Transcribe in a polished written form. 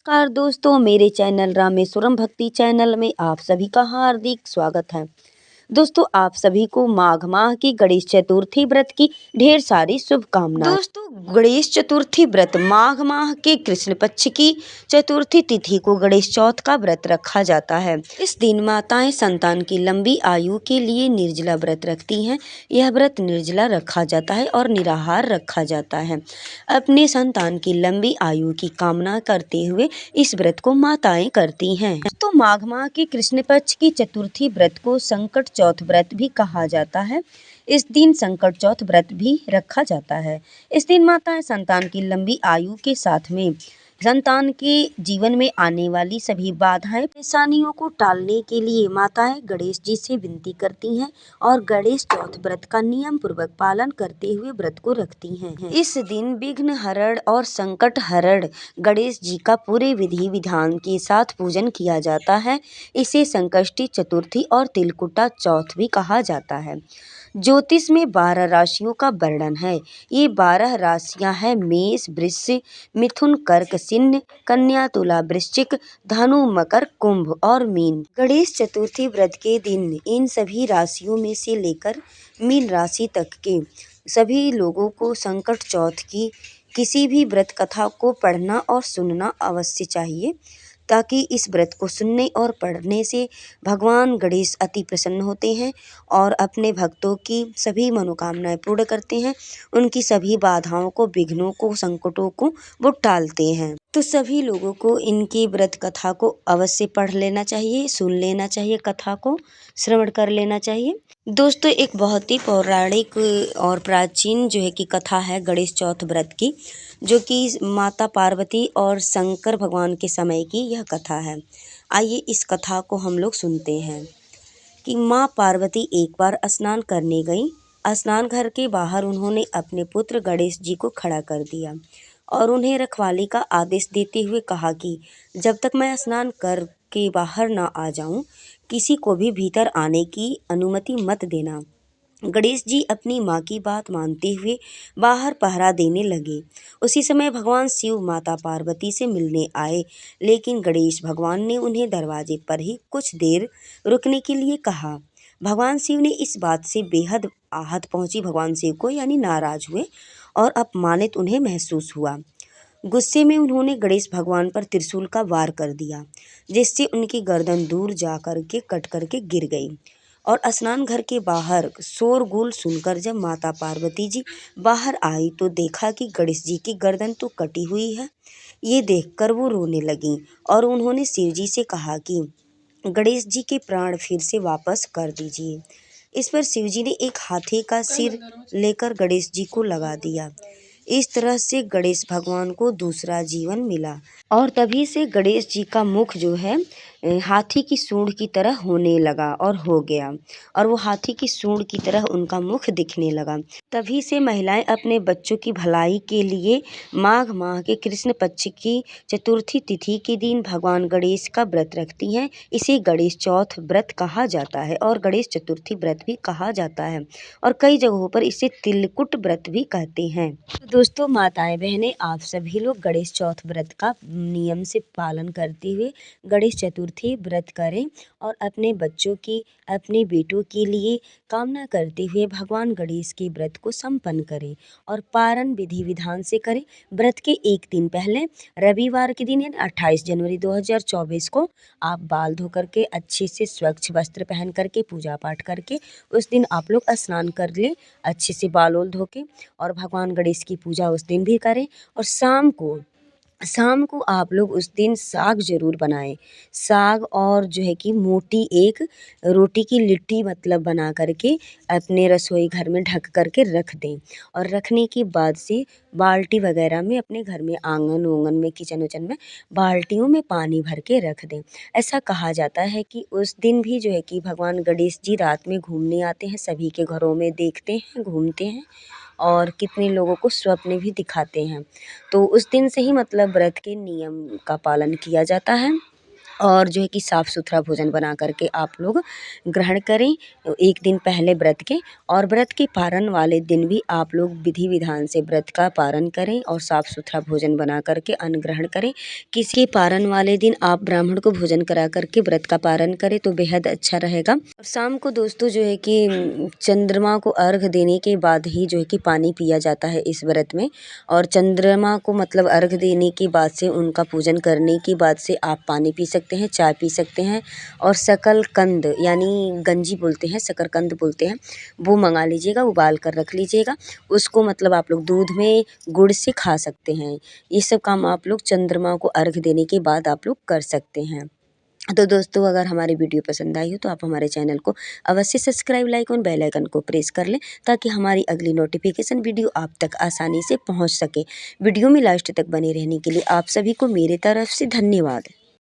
नमस्कार दोस्तों, मेरे चैनल रामेश्वरम भक्ति चैनल में आप सभी का हार्दिक स्वागत है। दोस्तों, आप सभी को माघ माह की गणेश चतुर्थी व्रत की ढेर सारी शुभकामनाएं। दोस्तों, गणेश चतुर्थी व्रत माघ माह के कृष्ण पक्ष की चतुर्थी तिथि को गणेश चौथ का व्रत रखा जाता है। इस दिन माताएं संतान की लंबी आयु के लिए निर्जला व्रत रखती हैं। यह व्रत निर्जला रखा जाता है और निराहार रखा जाता है। अपने संतान की लंबी आयु की कामना करते हुए इस व्रत को माताएं करती हैं। तो माघ माह के कृष्ण पक्ष की चतुर्थी व्रत को संकट चौथ व्रत भी कहा जाता है। इस दिन संकट चौथ व्रत भी रखा जाता है। इस दिन माताएं संतान की लंबी आयु के साथ में संतान के जीवन में आने वाली सभी बाधाएं परेशानियों को टालने के लिए माताएं गणेश जी से विनती करती हैं और गणेश चौथ व्रत का नियम पूर्वक पालन करते हुए व्रत को रखती हैं। इस दिन विघ्न हरण और संकट हरण गणेश जी का पूरे विधि विधान के साथ पूजन किया जाता है। इसे संकष्टी चतुर्थी और तिलकुटा चौथ भी कहा जाता है। ज्योतिष में 12 राशियों का वर्णन है। ये 12 राशियां हैं मेष, वृष, मिथुन, कर्क, सिंह, कन्या, तुला, वृश्चिक, धनु, मकर, कुंभ और मीन। गणेश चतुर्थी व्रत के दिन इन सभी राशियों में से लेकर मीन राशि तक के सभी लोगों को संकट चौथ की किसी भी व्रत कथा को पढ़ना और सुनना अवश्य चाहिए, ताकि इस व्रत को सुनने और पढ़ने से भगवान गणेश अति प्रसन्न होते हैं और अपने भक्तों की सभी मनोकामनाएं पूर्ण करते हैं। उनकी सभी बाधाओं को, विघ्नों को, संकटों को वो टालते हैं। तो सभी लोगों को इनकी व्रत कथा को अवश्य पढ़ लेना चाहिए, सुन लेना चाहिए, कथा को श्रवण कर लेना चाहिए। दोस्तों, एक बहुत ही पौराणिक और प्राचीन जो है कि कथा है गणेश चौथ व्रत की, जो कि माता पार्वती और शंकर भगवान के समय की यह कथा है। आइए इस कथा को हम लोग सुनते हैं कि माँ पार्वती एक बार स्नान करने गई। स्नान घर के बाहर उन्होंने अपने पुत्र गणेश जी को खड़ा कर दिया और उन्हें रखवाली का आदेश देते हुए कहा कि जब तक मैं स्नान कर के बाहर ना आ जाऊं, किसी को भी भीतर आने की अनुमति मत देना। गणेश जी अपनी माँ की बात मानते हुए बाहर पहरा देने लगे। उसी समय भगवान शिव माता पार्वती से मिलने आए, लेकिन गणेश भगवान ने उन्हें दरवाजे पर ही कुछ देर रुकने के लिए कहा। भगवान शिव ने इस बात से बेहद आहत पहुंची भगवान शिव को, यानी नाराज हुए और अपमानित उन्हें महसूस हुआ। गुस्से में उन्होंने गणेश भगवान पर त्रिशूल का वार कर दिया, जिससे उनकी गर्दन दूर जा कर के कट करके गिर गई। और स्नान घर के बाहर शोरगुल सुनकर जब माता पार्वती जी बाहर आई तो देखा कि गणेश जी की गर्दन तो कटी हुई है। ये देखकर वो रोने लगी और उन्होंने शिव जी से कहा कि गणेश जी के प्राण फिर से वापस कर दीजिए। इस पर शिव जी ने एक हाथी का सिर लेकर गणेश जी को लगा दिया। इस तरह से गणेश भगवान को दूसरा जीवन मिला और तभी से गणेश जी का मुख जो है हाथी की सूंड की तरह होने लगा और हो गया, और वो हाथी की सूंड की तरह उनका मुख दिखने लगा। तभी से महिलाएं अपने बच्चों की भलाई के लिए माघ माह के कृष्ण पक्ष की चतुर्थी तिथि के दिन भगवान गणेश का व्रत रखती हैं। इसे गणेश चौथ व्रत कहा जाता है और गणेश चतुर्थी व्रत भी कहा जाता है और कई जगहों पर इसे तिलकुट व्रत भी कहते हैं। तो दोस्तों, माताएं बहनें, आप सभी लोग गणेश चौथ व्रत का नियम से पालन करते हुए गणेश चतुर्थी व्रत करें और अपने बच्चों की, अपने बेटों के लिए कामना करते हुए भगवान गणेश के व्रत को संपन्न करें और पारण विधि विधान से करें। व्रत के एक दिन पहले रविवार के दिन यानी 28 जनवरी 2024 को आप बाल धो करके अच्छे से स्वच्छ वस्त्र पहन करके पूजा पाठ करके उस दिन आप लोग स्नान कर लें अच्छे से, बाल ओल धो के, और भगवान गणेश की पूजा उस दिन भी करें। और शाम को आप लोग उस दिन साग जरूर बनाएं। साग और जो है कि मोटी एक रोटी की लिट्टी मतलब बना करके अपने रसोई घर में ढक करके रख दें और रखने के बाद से बाल्टी वगैरह में अपने घर में आंगन ओंगन में, किचन उचन में बाल्टियों में पानी भर के रख दें। ऐसा कहा जाता है कि उस दिन भी जो है कि भगवान गणेश जी रात में घूमने आते हैं, सभी के घरों में देखते हैं, घूमते हैं और कितने लोगों को स्वप्न भी दिखाते हैं। तो उस दिन से ही मतलब व्रत के नियम का पालन किया जाता है और जो है कि साफ़ सुथरा भोजन बना करके आप लोग ग्रहण करें एक दिन पहले व्रत के। और व्रत के पारण वाले दिन भी आप लोग विधि विधान से व्रत का पारण करें और साफ़ सुथरा भोजन बना करके अन्न ग्रहण करें। किसी पारण वाले दिन आप ब्राह्मण को भोजन करा करके व्रत का पारण करें तो बेहद अच्छा रहेगा। शाम को दोस्तों जो है कि चंद्रमा को अर्घ देने के बाद ही जो है कि पानी पिया जाता है इस व्रत में। और चंद्रमा को मतलब अर्घ देने के बाद से, उनका पूजन करने के बाद से आप पानी पी सकते हैं, चाय पी सकते हैं। और शकरकंद यानी गंजी बोलते हैं, शकरकंद बोलते हैं, वो मंगा लीजिएगा, उबाल कर रख लीजिएगा। उसको मतलब आप लोग दूध में गुड़ से खा सकते हैं। ये सब काम आप लोग चंद्रमा को अर्घ देने के बाद आप लोग कर सकते हैं। तो दोस्तों अगर हमारी वीडियो पसंद आई हो तो आप हमारे चैनल को अवश्य सब्सक्राइब, लाइक और बेल आइकन को प्रेस कर लें ताकि हमारी अगली नोटिफिकेशन वीडियो आप तक आसानी से पहुंच सके। वीडियो में लास्ट तक बने रहने के लिए आप सभी को मेरे तरफ से धन्यवाद।